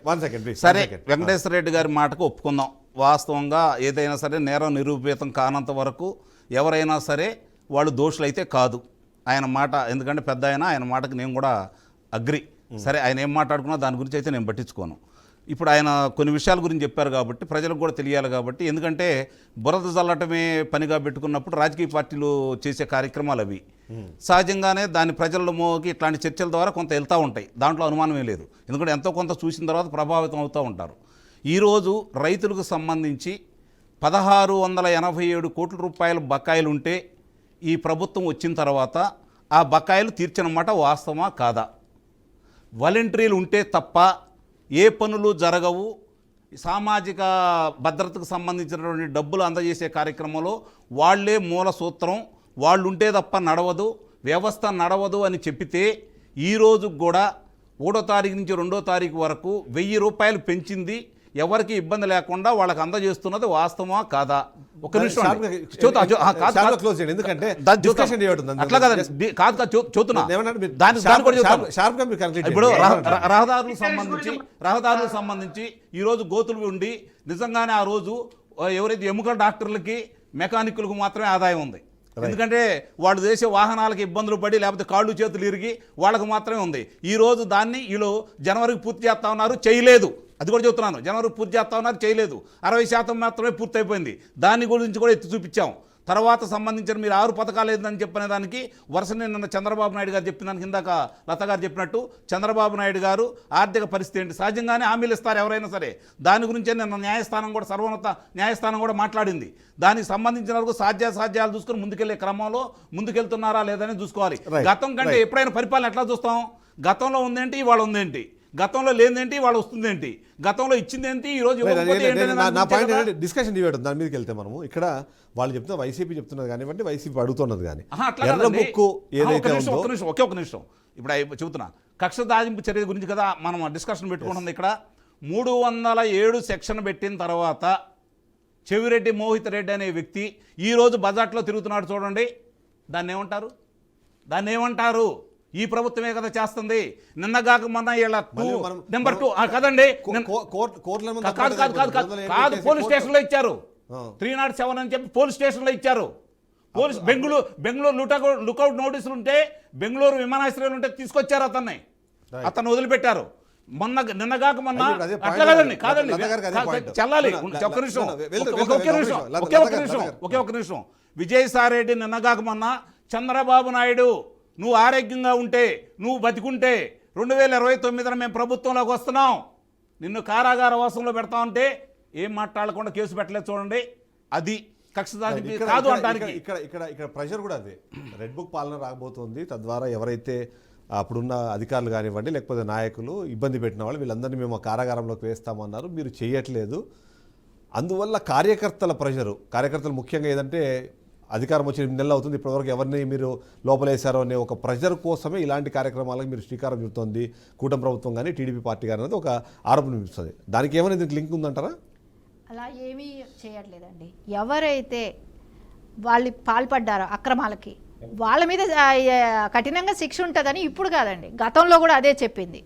సరే, వెంకటేశ్వర రెడ్డి గారి మాటకు ఒప్పుకుందాం. వాస్తవంగా ఏదైనా సరే నేరం నిరూపితం కానంత వరకు ఎవరైనా సరే వాళ్ళు దోషులైతే కాదు ఆయన మాట. ఎందుకంటే పెద్ద ఆయన మాటకు నేను కూడా అగ్రి. సరే, ఆయన ఏం మాట్లాడుకున్నా దాని గురించి అయితే నేను పట్టించుకోను. ఇప్పుడు ఆయన కొన్ని విషయాల గురించి చెప్పారు కాబట్టి ప్రజలకు కూడా తెలియాలి కాబట్టి, ఎందుకంటే బురద చల్లటమే పనిగా పెట్టుకున్నప్పుడు రాజకీయ పార్టీలు చేసే కార్యక్రమాలు అవి సహజంగానే దాని ప్రజలలోకి ఇట్లాంటి చర్చల ద్వారా కొంత వెళ్తూ ఉంటాయి. దాంట్లో అనుమానమే లేదు. ఎందుకంటే ఎంతో కొంత చూసిన తర్వాత ప్రభావితం అవుతూ ఉంటారు. ఈరోజు రైతులకు సంబంధించి 1687 కోట్ల రూపాయల బకాయిలు ఉంటే ఈ ప్రభుత్వం వచ్చిన తర్వాత ఆ బకాయిలు తీర్చినమాట వాస్తవమా కాదా? వాలంటీర్లు ఉంటే తప్ప ఏ పనులు జరగవు. సామాజిక భద్రతకు సంబంధించినటువంటి డబ్బులు అందజేసే కార్యక్రమంలో వాళ్లే మూల సూత్రం, వాళ్ళు ఉంటే తప్ప నడవదు, వ్యవస్థ నడవదు అని చెప్పితే ఈరోజు కూడా 1వ తారీఖు నుంచి 2వ తారీఖు వరకు 1000 రూపాయలు పెంచింది. ఎవరికి ఇబ్బంది లేకుండా వాళ్ళకి అందజేస్తున్నది వాస్తవమా కాదా? ఒక నిమిషం ఇప్పుడు రహదారులకు సంబంధించి ఈరోజు గోతులు ఉండి నిజంగానే ఆ రోజు ఎవరైతే ఎముకల డాక్టర్లకి మెకానికులకు మాత్రమే ఆదాయం ఉంది. ఎందుకంటే వాళ్ళు చేసే వాహనాలకు ఇబ్బందులు పడి లేకపోతే కాళ్ళు చేతులు ఇరిగి వాళ్ళకు మాత్రమే ఉంది. ఈరోజు దాన్ని వీళ్ళు జనవరికి పూర్తి చేస్తా ఉన్నారు, చేయలేదు. అది కూడా చెబుతున్నాను, జనవరికి పూర్తి చేస్తా ఉన్నారు, చేయలేదు. 60% మాత్రమే పూర్తి అయిపోయింది. దాని గురించి కూడా ఎత్తి చూపించాం. తర్వాత సంబంధించిన మీరు 6 పథకాలు ఏందని చెప్పిన దానికి వరుసనే నిన్న చంద్రబాబు నాయుడు గారు చెప్పిన దానికి ఇందాక లత గారు చెప్పినట్టు చంద్రబాబు నాయుడు గారు ఆర్థిక పరిస్థితి ఏంటి, సహజంగానే హామీలు ఇస్తారు ఎవరైనా సరే. దాని గురించే నిన్న న్యాయస్థానం కూడా సర్వోన్నత న్యాయస్థానం కూడా మాట్లాడింది. దానికి సంబంధించిన వరకు సాధ్యాలు చూసుకొని ముందుకెళ్లే క్రమంలో ముందుకెళ్తున్నారా లేదని చూసుకోవాలి. గతం కంటే ఎప్పుడైనా పరిపాలన ఎట్లా చూస్తాం? గతంలో ఉందేంటి, ఇవాళ ఉందేంటి, గతంలో లేదేంటి, వాళ్ళు వస్తుందేంటి, గతంలో ఇచ్చిందేంటి, ఈరోజు డిస్కషన్ డిబేట్ దాని మీదకి వెళ్తే మనము ఇక్కడ వాళ్ళు చెప్తున్న వైసీపీ చెప్తున్నది కానివ్వండి, వైసీపీ అడుగుతున్నది కానీ ఒక నిమిషం ఇప్పుడు చెబుతున్నా కక్ష దాజింపు చర్య గురించి కదా మనం డిస్కషన్ పెట్టుకుంటుంది. ఇక్కడ 307 సెక్షన్ పెట్టిన తర్వాత చెవిరెడ్డి మోహిత్ రెడ్డి అనే వ్యక్తి ఈరోజు బజార్లో తిరుగుతున్నాడు చూడండి. దాన్ని ఏమంటారు? ఈ ప్రభుత్వమే కదా చేస్తుంది. నిన్నగాక మొన్న నెంబర్ 2 కదండి, కాదు పోలీస్ స్టేషన్లో ఇచ్చారు. 307 అని చెప్పి పోలీస్ స్టేషన్లో ఇచ్చారు. బెంగళూరు లుకౌట్ నోటీసులు ఉంటే బెంగళూరు విమానాశ్రయాలు ఉంటే తీసుకొచ్చారు అతన్ని వదిలిపెట్టారు. నిన్నగాక మొన్న అట్లా కాదండి చెల్లాలి. ఒకే నిమిషం విజయసాయిరెడ్డి నిన్నగాక మొన్న చంద్రబాబు నాయుడు నువ్వు ఆరోగ్యంగా ఉంటే, నువ్వు బతికుంటే 2029 మేము ప్రభుత్వంలోకి వస్తున్నాం, నిన్ను కారాగార వాసంలో పెడతామంటే ఏం మాట్లాడకుండా కేసు పెట్టలేదు చూడండి. అది కక్ష కాదు అంటానికి ఇక్కడ ప్రెషర్ కూడా అదే. రెడ్ బుక్ పాలన రాబోతోంది. తద్వారా ఎవరైతే అప్పుడున్న అధికారులు కానివ్వండి లేకపోతే నాయకులు ఇబ్బంది పెట్టిన వాళ్ళు వీళ్ళందరినీ మేము కారాగారంలోకి వేస్తామన్నారు, మీరు చేయట్లేదు. అందువల్ల కార్యకర్తల ప్రెషరు, కార్యకర్తలు ముఖ్యంగా ఏదంటే అధికారం వచ్చి 8 నెలలు అవుతుంది, ఇప్పటివరకు ఎవరిని మీరు లోపలేశారో అనే ఒక ప్రెషర్ కోసమే ఇలాంటి కార్యక్రమాలకు మీరు శ్రీకారం చుడుతోంది కూటమి ప్రభుత్వం కానీ టీడీపీ పార్టీ కానీ అనేది ఒక ఆరోపణ వినిపిస్తుంది. దానికి ఏమైనా దీనికి లింక్ ఉందంటారా? అలా ఏమీ చేయట్లేదండి. ఎవరైతే వాళ్ళు పాల్పడ్డారో అక్రమాలకి వాళ్ళ మీద కఠినంగా శిక్ష ఉంటుందని ఇప్పుడు కాదండి, గతంలో కూడా అదే చెప్పింది.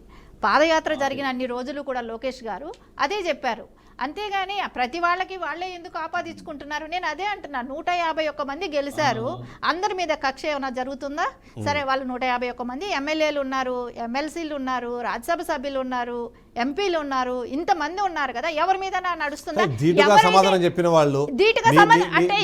పాదయాత్ర జరిగిన అన్ని రోజులు కూడా లోకేష్ గారు అదే చెప్పారు. అంతేగాని ప్రతి వాళ్ళకి వాళ్ళే ఎందుకు ఆపాదించుకుంటున్నారు? నేను అదే అంటున్నా. 151 మంది గెలిచారు, అందరి మీద కక్ష ఏమైనా జరుగుతుందా? సరే, వాళ్ళు 151 మంది ఎమ్మెల్యేలు ఉన్నారు, ఎమ్మెల్సీలు ఉన్నారు, రాజ్యసభ సభ్యులు ఉన్నారు, ఎంపీలు ఉన్నారు, ఇంతమంది ఉన్నారు కదా, ఎవరి మీద నడుస్తుందా? సమాధానం చెప్పిన వాళ్ళు అంటే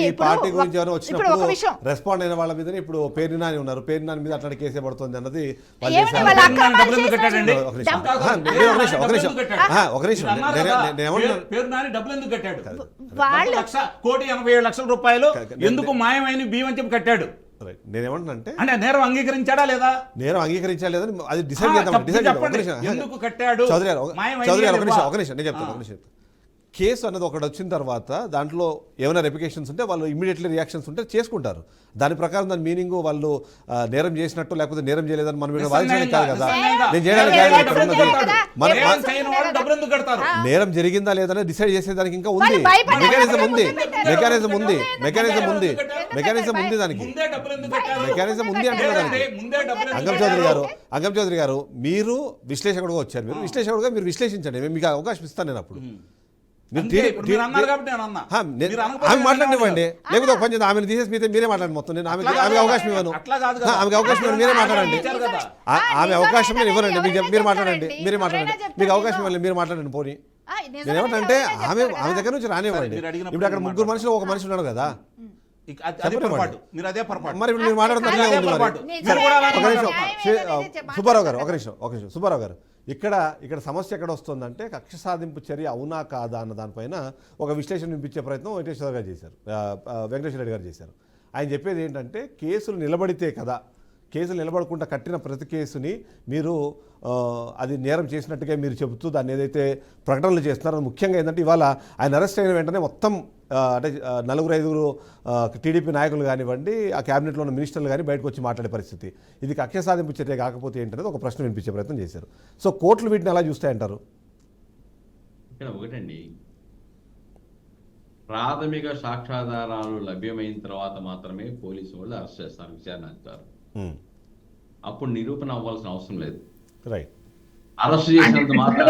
ఇప్పుడు ఒక విషయం రెస్పాండ్ అయిన వాళ్ళ మీద ఇప్పుడు పేరు నాని ఉన్నారు, పేరు నాని మీద అట్లాంటి కేసే పడుతుంది అన్నది ₹1,87,00,000 ఎందుకు మాయమైన బియ్యం అని చెప్పి కట్టాడు. నేనేమంటున్నానంటే నేరం అంగీకరించాడా లేదా? నేరం అంగీకరించా లేదని అది డిసైడ్ చేద్దాం. ఎందుకు కట్టాడు? చౌదరి గారు ఒక నిమిషం నేను చెప్తాను. కేసు అన్నది ఒకటి వచ్చిన తర్వాత దాంట్లో ఏమైనా రెప్లికేషన్స్ ఉంటే వాళ్ళు ఇమీడియట్లీ రియాక్షన్స్ ఉంటే చేసుకుంటారు. దాని ప్రకారం దాని మీనింగ్ వాళ్ళు నేరం చేసినట్టు లేకపోతే నేరం చేయలేదని మనం ఇక్కడ వాదించడానికి కాదు కదా. నేను చేయడానికి కాదు ఇక్కడ ఉన్నది. నేరం జరిగిందా లేదని డిసైడ్ చేసేదానికి ఇంకా ఉంది, మెకానిజం ఉంది, మెకానిజం ఉంది, మెకానిజం ఉంది, మెకానిజం ఉంది, దానికి మెకానిజం ఉంది అంటున్నా దానికి. అంగం చౌదరి గారు మీరు విశ్లేషకుడుగా వచ్చారు, మీరు విశ్లేషకుడుగా మీరు విశ్లేషించండి, మేము మీకు అవకాశం ఇస్తాను నేను. అప్పుడు ఆమె మాట్లాడివ్వండి, లేకపోతే ఒక పని చేద్దాం, ఆమెను తీసేసి మీరే మాట్లాడండి మొత్తం. నేను ఆమెకి అవకాశం ఇవ్వను, ఆమెకి అవకాశం ఇవ్వను, మీరే మాట్లాడండి. ఆమె అవకాశం నేను ఇవ్వనండి, మీరు మాట్లాడండి, మీరే మాట్లాడండి, మీకు అవకాశం ఇవ్వాలి, మీరు మాట్లాడండి. పోనీ నేనేమంటే ఆమె దగ్గర నుంచి రానివ్వండి. ఇప్పుడు అక్కడ ముగ్గురు మనుషులు ఒక మనిషి ఉన్నాడు కదా, మరి ఇప్పుడు మీరు మాట్లాడుతున్నారు. సుబ్బారావు గారు ఒక నిమిషం. సుబ్బారావు గారు, ఇక్కడ సమస్య ఎక్కడ వస్తుందంటే కక్ష సాధింపు చర్య అవునా కాదా అన్న దానిపైన ఒక విశ్లేషణ వినిపించే ప్రయత్నం వెంకటేశ్వర గారు చేశారు, వెంకటేశ్వర రెడ్డి గారు చేశారు. ఆయన చెప్పేది ఏంటంటే కేసులు నిలబడితే కదా, కేసులు నిలబడకుండా కట్టిన ప్రతి కేసుని మీరు అది నేరం చేసినట్టుగా మీరు చెబుతూ దాన్ని ఏదైతే ప్రకటనలు చేస్తున్నారో, ముఖ్యంగా ఏంటంటే ఇవాళ ఆయన అరెస్ట్ అయిన వెంటనే మొత్తం అంటే 4-5 టీడీపీ నాయకులు కానివ్వండి, ఆ క్యాబినెట్లో ఉన్న మినిస్టర్లు కానీ బయటకు వచ్చి మాట్లాడే పరిస్థితి. ఇది కక్ష సాధింపు చర్య కాకపోతే ఏంటనేది ఒక ప్రశ్న వినిపించే ప్రయత్నం చేశారు. సో కోర్టులు వీటిని ఎలా చూస్తాయంటారు? ఇక్కడ ఒకటండి, ప్రాథమిక సాక్ష్యాధారాలు లభ్యమైన తర్వాత మాత్రమే పోలీసు వాళ్ళు అరెస్ట్ చేస్తారు, విచారణ అంటారు. అప్పుడు నిరూపణ అవ్వాల్సిన అవసరం లేదు. రైట్. అరెస్ట్ చేసినంత మాత్రం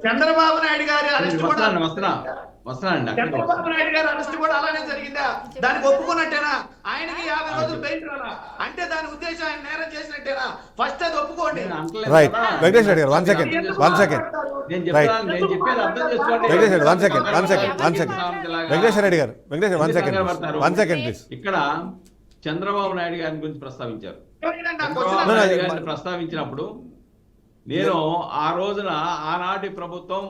చంద్రబాబు నాయుడు గారి అరెస్ట్ కూడా వస్తానండి. చంద్రబాబు నాయుడు గారి అరెస్ట్ కూడా అలానే జరిగిందా? దానికి ఒప్పుకున్నట్టేనా? ఆయనకి 50 రోజులు బెయిల్ రాలా అంటే దాని ఉద్దేశం ఆయన నేరం చేసినట్టేనా? ఫస్ట్ అది ఒప్పుకోండి. రైట్. వెంకటేష్ రెడ్డి గారు వన్ సెకండ్ వెంకటేశ్వర రెడ్డి గారు వన్ సెకండ్ ప్లీజ్. ఇక్కడ చంద్రబాబు నాయుడు గారి గురించి ప్రస్తావించారు. చంద్రబాబు నాయుడు గారిని ప్రస్తావించినప్పుడు నేను ఆ రోజున ఆనాటి ప్రభుత్వం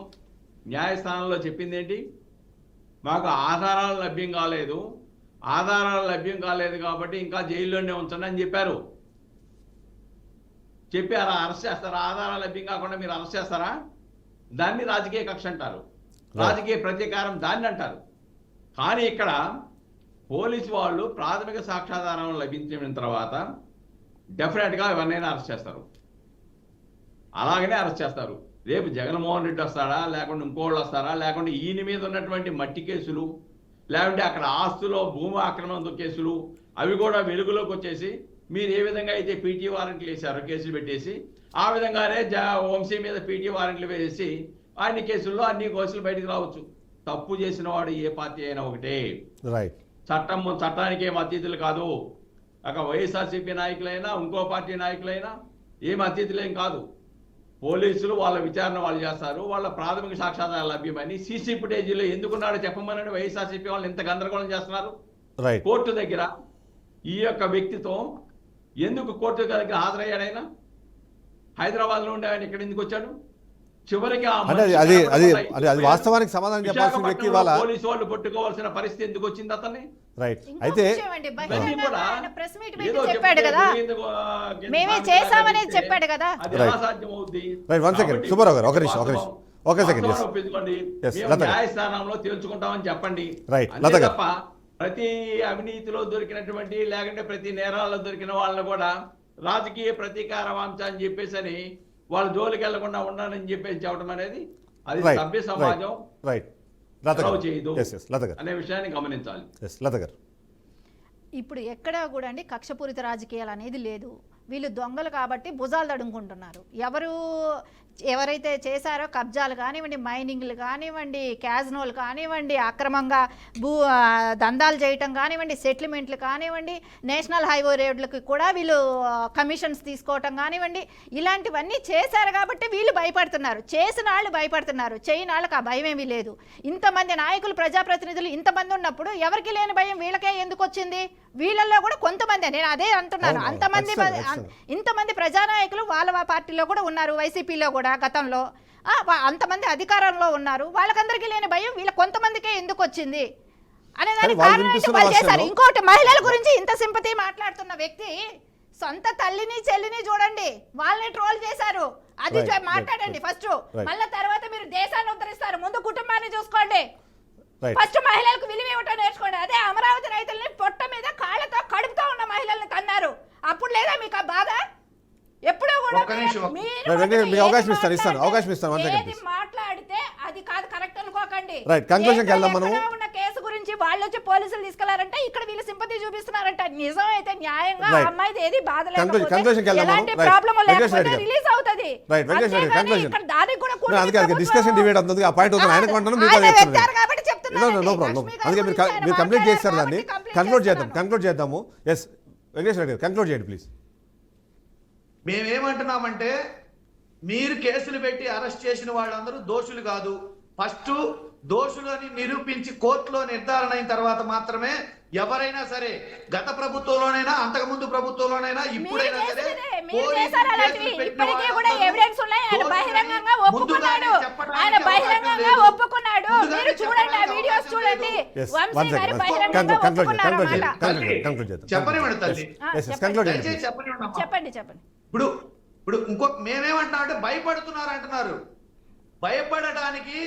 న్యాయస్థానంలో చెప్పింది ఏంటి? మాకు ఆధారాలు లభ్యం కాలేదు, ఆధారాలు లభ్యం కాలేదు కాబట్టి ఇంకా జైల్లోనే ఉంచండి అని చెప్పారు. చెప్పి అలా అరెస్ట్ చేస్తారా? ఆధారాలు లభ్యం కాకుండా మీరు అరెస్ట్ చేస్తారా? దాన్ని రాజకీయ కక్ష అంటారు, రాజకీయ ప్రతీకారం దాన్ని అంటారు. కానీ ఇక్కడ పోలీసు వాళ్ళు ప్రాథమిక సాక్ష్యాధారం లభించిన తర్వాత డెఫినెట్గా ఎవరినైనా అరెస్ట్ చేస్తారు, అలాగనే అరెస్ట్ చేస్తారు. రేపు జగన్మోహన్ రెడ్డి వస్తాడా, లేకుంటే ఇంకోళ్ళు వస్తారా, లేకుంటే ఈయన మీద ఉన్నటువంటి మట్టి కేసులు, లేకుంటే అక్కడ ఆస్తులో భూమి ఆక్రమణ కేసులు, అవి కూడా వెలుగులోకి వచ్చేసి మీరు ఏ విధంగా అయితే పీటీ వారెంట్లు వేశారో కేసులు పెట్టేసి, ఆ విధంగానే వంశీ మీద పీటీ వారెంట్లు వేసి అన్ని కేసుల్లో అన్ని కేసులు బయటకు రావచ్చు. తప్పు చేసిన వాడు ఏ పార్టీ అయినా ఒకటే, చట్టానికి ఏం అతిథులు కాదు. అక్కడ వైఎస్ఆర్సీపీ నాయకులైనా ఇంకో పార్టీ నాయకులైనా ఏం అతిథులేం కాదు. పోలీసులు వాళ్ళ విచారణ వాళ్ళు చేస్తారు, వాళ్ళ ప్రాథమిక సాక్ష్యాధారాలు లభ్యమని. సీసీ ఫుటేజీలో ఎందుకున్నాడో చెప్పమని వైఎస్ఆర్సీపీ వాళ్ళు ఎంత గందరగోళం చేస్తున్నారు. కోర్టు దగ్గర ఈ యొక్క వ్యక్తితో ఎందుకు కోర్టు దగ్గర హాజరయ్యాడైనా? హైదరాబాద్ లో ఉండే ఆయన ఇక్కడ ఎందుకు వచ్చాడు? చివరికి వాస్తవానికి సమాధానం చెప్పాల్సిన వ్యక్తి పోలీసు వాళ్ళు పట్టుకోవాల్సిన పరిస్థితి ఎందుకు వచ్చింది అతన్ని? రైట్. అయితే చెప్పాడు కదా, మేమే చేసామనేది చెప్పాడు కదా. సుబ్బారావు గారు ఒక సెకండ్ న్యాయస్థానంలో తేల్చుకుంటామని చెప్పండి. తప్ప ప్రతి అవినీతిలో దొరికినటువంటి లేకుంటే ప్రతి నేరాల్లో దొరికిన వాళ్ళని కూడా రాజకీయ ప్రతీకార వాంఛ అని చెప్పేసి అని వాళ్ళు జోలికి వెళ్లకుండా ఉండాలని చెప్పేసి చెప్పడం అనేది అది సభ్య సమాజం చేయదు అనే విషయాన్ని గమనించాలి. ఇప్పుడు ఎక్కడా కూడా అండి కక్షపూరిత రాజకీయాలు అనేది లేదు. వీళ్ళు దొంగలు కాబట్టి భుజాలు తడుముకుంటున్నారు. ఎవరైతే చేశారో కబ్జాలు కానివ్వండి, మైనింగ్లు కానివ్వండి, క్యాజినోలు కానివ్వండి, అక్రమంగా దందాలు చేయటం కానివ్వండి, సెటిల్మెంట్లు కానివ్వండి, నేషనల్ హైవే రోడ్లకి కూడా వీళ్ళు కమిషన్స్ తీసుకోవటం కానివ్వండి, ఇలాంటివన్నీ చేశారు కాబట్టి వీళ్ళు భయపడుతున్నారు. చేసిన వాళ్ళు భయపడుతున్నారు, చేయని వాళ్ళకి ఆ భయం ఏమీ లేదు. ఇంతమంది నాయకులు, ప్రజాప్రతినిధులు ఇంతమంది ఉన్నప్పుడు ఎవరికి లేని భయం వీళ్ళకే ఎందుకు వచ్చింది? వీళ్ళల్లో కూడా కొంతమంది, నేను అదే అంటున్నాను, ఇంతమంది ప్రజానాయకులు వాళ్ళ పార్టీలో కూడా ఉన్నారు, వైసీపీలో కూడా గతంలో అంతమంది అధికారంలో ఉన్నారు. వాళ్ళకందరికీ లేని భయం వీళ్ళ కొంతమందికే ఎందుకు వచ్చింది అనేదానికి కారణం వాళ్ళు చేశారు. ఇంకోటి, మహిళల గురించి ఇంత సింపతి మాట్లాడుతున్న వ్యక్తి సొంత తల్లిని చెల్లిని చూడండి, వాళ్ళని ట్రోల్ చేశారు. అది మాట్లాడండి ఫస్ట్, మళ్ళీ తర్వాత మీరు దేశాన్ని ఉద్ధరిస్తారు. ముందు కుటుంబ కుటుంబాన్ని చూసుకోండి. రైట్ ఫస్ట్ మహిళలకు విలువ ఇవ్వటం నేర్చుకోండి. అదే అమరావతి రైతుల్ని పొట్ట మీద కాళ్ళతో కడుపుతో ఉన్న మహిళల్ని తన్నారు. అప్పుడు లేదా మీకు ఆ బాధ? ఎప్పుడూ కూడా ఒక్క నిమిషం. మీరు వెంకయ్య, మీకు ఏది అవకాశం ఇస్తాను, మాట్లాడితే- అవకాశం ఇస్తాను, 1 second, ఏది please. మాట్లాడితే అది కాదు కరెక్ట్ అనుకోకండి. రైట్, conclusion కి వెళ్దాం మనము. ఎక్కడో ఉన్న కేసు గురించి వాళ్ళు వచ్చి పోలీసులు తీసుకెళ్లారంటే ఇక్కడ వీళ్ళు సింపతి చూపిస్తున్నారంట. నిజం అయితే న్యాయంగా ఆ రైట్. అమ్మాయిది ఏది బాధ conclusion కి వెళ్దాం ఎలాంటి మనం. రైట్. ప్రాబ్లం వెంకటేశ్వర లేకపోతే రెడ్డి గారు. రిలీజ్ అవుతది. రైట్, వెంకటేశ్వర రెడ్డి, అంతేగాని conclusion. ఇక్కడ దానికి కూడా No, అందుకే డిస్కషన్ డిబేట్ అవుతుంది, ఆ పాయింట్ అవుతుంది, ఆయనకు అంటాను, మీకు ఆయన చెప్తున్నాను. పెట్టారు కాబట్టి చెప్తున్నానండి. No problem. లక్ష్మీ గారి అందుకే గురించి ఆయన మీరు కంప్లీట్ మాట్లాడారు చేస్తారు దాన్ని. కాబట్టి కంక్లూడ్ చేద్దాం, చేస్తున్నాను. కంక్లూడ్ చేద్దాము. ఎస్ వెంకటేశ్వర రెడ్డి గారు, కంక్లూడ్ చేయండి ప్లీజ్. మేమేమంటున్నామంటే మీరు కేసులు పెట్టి అరెస్ట్ చేసిన వాళ్ళందరూ దోషులు కాదు. ఫస్ట్ దోషులని నిరూపించి కోర్టులో నిర్ధారణ అయిన తర్వాత మాత్రమే ఎవరైనా సరే, గత ప్రభుత్వంలోనైనా అంతకుముందు ప్రభుత్వంలోనైనా ఇప్పుడైనా మీరు సరే చేసినదే, మీరు పోలీసులు చేశారు అలాంటివి. కేసులు పెట్టిన ఇప్పటికీ కూడా వాళ్ళందరూ ఎవిడెన్స్ ఉన్నాయి. ఆయన దోషులని బహిరంగంగా ముందుగానే ఒప్పుకున్నాడు. చెప్పడానికి ఆయన అవకాశం బహిరంగంగా లేదు. ఒప్పుకున్నాడు. ముందుగానే మీరు చూడండి, ఆ చెప్పడానికి వీడియోస్ అవకాశం చూడండి. Yes, వంశీ one గారు second. బహిరంగంగా ఒప్పుకున్నారు తల్లి, అన్నమాట. కంక్లూడ్ చేద్దాం. చెప్పనివ్వండి తల్లి. కంక్లూడ్ చేయండి దయచేసి please. చెప్పనివ్వండి అమ్మా. చెప్పండి. ఇప్పుడు ఇంకొక మేమేమంటున్నామంటే భయపడుతున్నారు అంటున్నారు. భయపడటానికి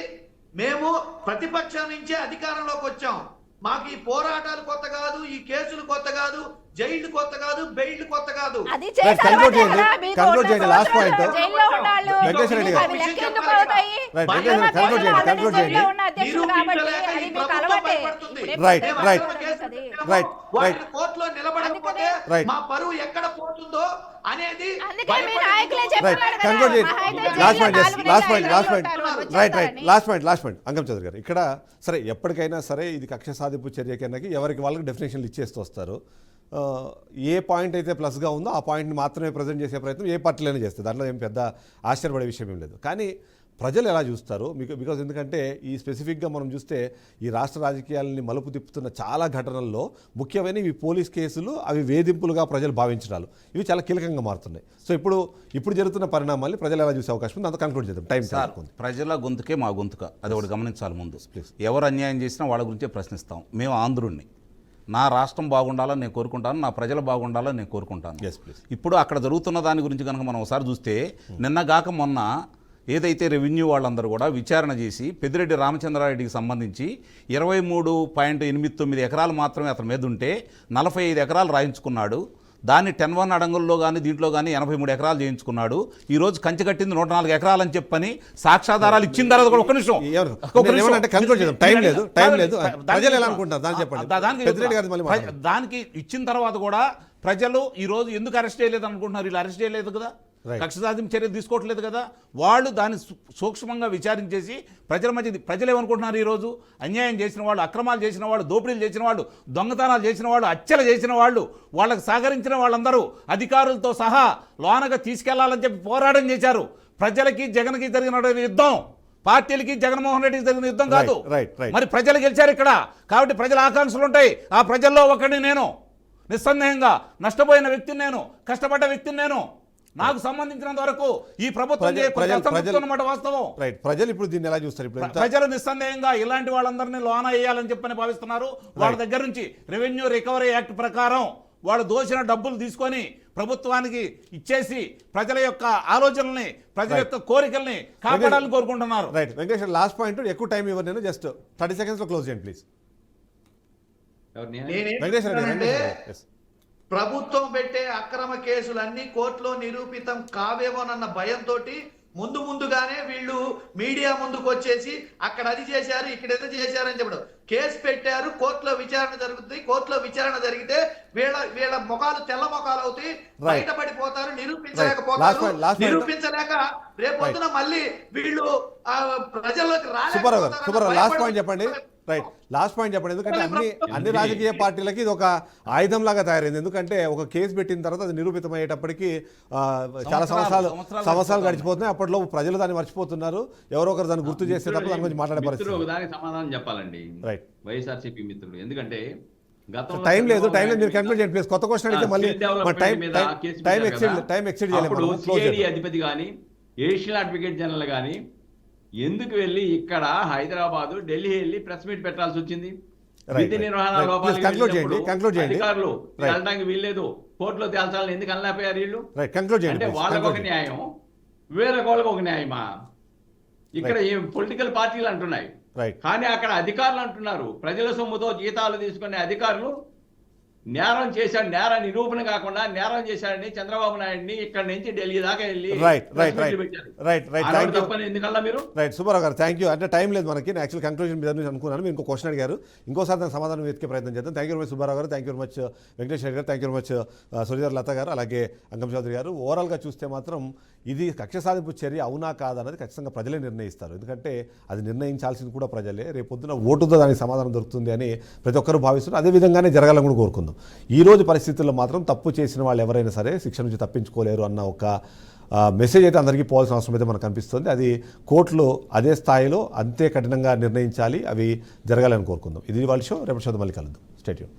మేము ప్రతిపక్షం నుంచే అధికారంలోకి వచ్చాం. మాకు ఈ పోరాటాలు కొత్త కాదు, ఈ కేసులు కొత్త కాదు, జైళ్లు కొత్త కాదు, బెయిల్ కొత్త కాదు. అది Right, చేశారు conclude అంటే చేయండి. కదా, మీకు Conclude ఉన్న చేయండి, last point. సంవత్సరాలు జైల్లో ఉన్నాళ్ళు. వెంకటేశ్వర రెడ్డి గారు. అవి లెక్క ఎందుకు అవుతాయి? Right, వాళ్ళు వెంకటేశ్వర, ఉన్న conclude చేయండి, కేసులు conclude ఆల్రెడీ జైల్లో చేయండి. ఉన్న అధ్యక్షులు కాబట్టి నిరూపించలేక అది ఈ మీకు ప్రభుత్వం అలవాటే. భయపడుతుంది. Right, మేము right. అందరం కేసులు పెట్టాము. Right, వాటిని right. కోర్టులో నిలబడకపోతే Right. మా పరువు ఎక్కడ పోతుందో అనేది అందుకే మీ భయపడి నాయకులే రైట్, చెప్తున్నారు కదా, కంక్లూడ్ చేయండి. మహా అయితే లాస్ట్ జైల్లో పాయింట్, 4 లాస్ట్ నెలలు పాయింట్, ఉంటారు, వాళ్ళు రైట్, వచ్చేస్తారని. లాస్ట్ పాయింట్ అంగం చౌదరి గారు. ఇక్కడ సరే ఎప్పటికైనా సరే ఇది కక్ష సాధింపు చర్య కింద ఎవరికి వాళ్ళకి డెఫినేషన్లు ఇచ్చేస్తూ వస్తారు. ఏ పాయింట్ అయితే ప్లస్గా ఉందో ఆ పాయింట్ని మాత్రమే ప్రజెంట్ చేసే ప్రయత్నం ఏ పార్టీలైనా చేస్తుంది, దాంట్లో ఏం పెద్ద ఆశ్చర్యపడే విషయం ఏం లేదు. కానీ ప్రజలు ఎలా చూస్తారు బికాజ్ ఎందుకంటే ఈ స్పెసిఫిక్గా మనం చూస్తే ఈ రాష్ట్ర రాజకీయాలని మలుపు తిప్పుతున్న చాలా ఘటనల్లో ముఖ్యమైన ఈ పోలీస్ కేసులు అవి వేధింపులుగా ప్రజలు భావించడాలు ఇవి చాలా కీలకంగా మారుతున్నాయి. సో ఇప్పుడు జరుగుతున్న పరిణామాల్ని ప్రజలు ఎలా చూసే అవకాశం ఉంది, అంత కంక్లూడ్ చేద్దాం, టైం సార్, ఉంది. ప్రజల గొంతుకే మా గొంతుక, అది ఒకటి గమనించాలి ముందు. ఎవరు అన్యాయం చేసినా వాళ్ళ గురించే ప్రశ్నిస్తాం. మేము ఆంధ్రుణ్ణి, నా రాష్ట్రం బాగుండాలని నేను కోరుకుంటాను, నా ప్రజలు బాగుండాలని నేను కోరుకుంటాను. Yes, please. ఇప్పుడు అక్కడ జరుగుతున్న దాని గురించి కనుక మనం ఒకసారి చూస్తే నిన్నగాక మొన్న ఏదైతే రెవెన్యూ వాళ్ళందరూ కూడా విచారణ చేసి పెద్దిరెడ్డి రామచంద్రారెడ్డికి సంబంధించి 23.89 ఎకరాలు మాత్రమే అతని మీద ఉంటే 45 ఎకరాలు రాయించుకున్నాడు. దాన్ని 10-1 అడంగుల్లో కానీ దీంట్లో కానీ 83 ఎకరాలు చేయించుకున్నాడు. ఈ రోజు కంచె కట్టింది 104 ఎకరాలు అని చెప్పని సాక్ష్యాధారాలు ఇచ్చిన తర్వాత కూడా ఒక్క నిమిషం ఏమనంటే కంక్లూడ్ చేద్దాం, టైం లేదు. ప్రజలు ఎలా అనుకుంటారు దాన్ని చెప్పండి. పెద్దిరెడ్డి గారిది మళ్ళీ మాట్లాడండి. దానికి ఇచ్చిన తర్వాత కూడా ప్రజలు ఈ రోజు ఎందుకు అరెస్ట్ చేయలేదు అనుకుంటున్నారు? వీళ్ళు అరెస్ట్ చేయలేదు కదా, కక్ష సాధింపు చర్య తీసుకోవట్లేదు కదా. వాళ్ళు దాన్ని సూక్ష్మంగా విచారించేసి ప్రజల మధ్య ప్రజలు ఏమనుకుంటున్నారు? ఈరోజు అన్యాయం చేసిన వాళ్ళు, అక్రమాలు చేసిన వాళ్ళు, దోపిడీలు చేసిన వాళ్ళు, దొంగతనాలు చేసిన వాళ్ళు, హత్యలు చేసిన వాళ్ళు, వాళ్ళకి సహకరించిన వాళ్ళందరూ అధికారులతో సహా లోనగా తీసుకెళ్లాలని చెప్పి పోరాటం చేశారు. ప్రజలకి జగన్కి జరిగిన యుద్ధం పార్టీలకి జగన్మోహన్ రెడ్డికి జరిగిన యుద్ధం కాదు. మరి ప్రజలు గెలిచారు ఇక్కడ, కాబట్టి ప్రజల ఆకాంక్షలు ఉంటాయి. ఆ ప్రజల్లో ఒకటి నేను, నిస్సందేహంగా నష్టపోయిన వ్యక్తిని నేను, కష్టపడ్డ వ్యక్తిని నేను. నాకు సంబంధించినంత వరకు ఈ ప్రభుత్వం అన్నమాట వాస్తవం. రైట్, ప్రజలు ఇప్పుడు దీన్ని ఎలా చూస్తారు? ఇప్పుడు ప్రజలు నిస్సందేహంగా ఇలాంటి వాళ్ళందరినీ లోన వేయాలని చెప్పని భావిస్తున్నారు. వాళ్ళ దగ్గర నుంచి రెవెన్యూ రికవరీ యాక్ట్ ప్రకారం వాళ్ళు దోచిన డబ్బులు తీసుకొని ప్రభుత్వానికి ఇచ్చేసి ప్రజల యొక్క ఆలోచనల్ని, ప్రజల యొక్క కోరికల్ని కాపాడాలని కోరుకుంటున్నారు. రైట్, వెంకటేశ్వర లాస్ట్ పాయింట్, ఎక్కువ టైం ఇవ్వరు, నేను జస్ట్ 30 seconds లో క్లోజ్ చేయండి ప్లీజ్. నేనేంటే ప్రభుత్వం పెట్టే అక్రమ కేసులన్నీ కోర్టులో నిరూపితం కావేమోనన్న భయంతో ముందుగానే వీళ్ళు మీడియా ముందుకు వచ్చేసి అక్కడ అది చేశారు, ఇక్కడ ఏదో చేశారని చెప్పడం. కేసు పెట్టారు, కోర్టులో విచారణ జరుగుతుంది. కోర్టులో విచారణ జరిగితే వీళ్ళ ముఖాలు తెల్ల ముఖాలు అవుతాయి, బయటపడిపోతారు, నిరూపించలేకపోతారు. నిరూపించలేక రేపొద్దున మళ్ళీ వీళ్ళు ప్రజల్లోకి రాలేకపోతారు. లాస్ట్ పాయింట్ చెప్పండి. రైట్, లాస్ట్ పాయింట్ చెప్పండి. ఎందుకంటే అన్ని రాజకీయ పార్టీలకి ఇది ఒక ఆయుధం లాగా తయారైంది. ఎందుకంటే ఒక కేసు పెట్టిన తర్వాత అది నిరూపితం అయ్యేటప్పటికి చాలా సంవత్సరాలు గడిచిపోతున్నాయి. అప్పట్లో ప్రజలు దాన్ని మర్చిపోతున్నారు. ఎవరో ఒకరు దాన్ని గుర్తు చేస్తే తప్ప దాని గురించి మాట్లాడే పరిస్థితి. దానికి సమాధానం చెప్పాలండి రైట్, వైఎస్ఆర్సీపీ మిత్రులు. ఎందుకంటే టైం లేదు, మీరు కంక్లూడ్ చేయండి ప్లీజ్. కొత్త క్వశ్చన్ అడిగితే మళ్ళీ టైం ఎక్సీడ్ చేయలేదు. అధిపతి కానీ ఏషియన్ అడ్వకేట్ జనరల్ కానీ ఎందుకు వెళ్ళి ఇక్కడ హైదరాబాద్, ఢిల్లీ వెళ్ళి ప్రెస్ మీట్ పెట్టాల్సి వచ్చింది? విధి నిర్వహణ లోపాలు అధికారులు వెళ్ళడానికి వీల్లేదు, కోర్టులో తేల్చాలని ఎందుకు అనలేకపోయారు వీళ్ళు? అంటే వాళ్ళకు ఒక న్యాయం, వేరే వాళ్ళకు ఒక న్యాయమా? ఇక్కడ పొలిటికల్ పార్టీలు అంటున్నాయి రైట్. కానీ అక్కడ అధికారులు అంటున్నారు, ప్రజల సొమ్ముతో జీతాలు తీసుకునే అధికారులు నేరం చేశాడు, నేర నిరూపణ కాకుండా నేరం చేశాడని చంద్రబాబు నాయుడిని ఇక్కడ నుంచి ఢిల్లీ దాకా వెళ్ళి right right press meet right పెట్టారు. రైట్ రైట్ ఆ థ్యాంక్ రోజు యూ తప్పని ఎందుకల్లా మీరు? Right Subbarao garu thank you. అంటే టైం లేదు మనకి, నేను యాక్చువల్ కంక్లూజన్ మీద నుంచి అనుకున్నాను, మీరు ఇంకో క్వశ్చన్ అడిగారు, ఇంకోసారి దానికి సమాధానం వెతికే ప్రయత్నం చేద్దాం. Thank you very much Subbarao garu, thank you very much Venkatesh Reddy garu, thank you very much Surender Latha garu, అలాగే అంగం చౌదరి గారు. ఓవరాల్గా చూస్తే మాత్రం ఇది కక్ష సాధింపు చర్య అవునా కాదా అన్నది ఖచ్చితంగా ప్రజలే నిర్ణయిస్తారు. ఎందుకంటే అది నిర్ణయించాల్సింది కూడా ప్రజలే. రేపు పొద్దున ఓటుతో దానికి సమాధానం దొరుకుతుంది అని ప్రతి ఒక్కరూ భావిస్తున్నారు. అదే విధంగానే జరగాలని కూడా కోరుకుందాం. ఈ రోజు పరిస్థితుల్లో మాత్రం తప్పు చేసిన వాళ్ళు ఎవరైనా సరే శిక్ష నుంచి తప్పించుకోలేరు అన్న ఒక మెసేజ్ అయితే అందరికీ పోవాల్సిన అవసరం అయితే మనకు కనిపిస్తుంది. అది కోర్టులో అదే స్థాయిలో అంతే కఠినంగా నిర్ణయించాలి, అవి జరగాలని కోరుకుందాం. ఇది వాళ్ళ షో, రేపటి షో మళ్ళీ కలుద్దాం. Stay tune.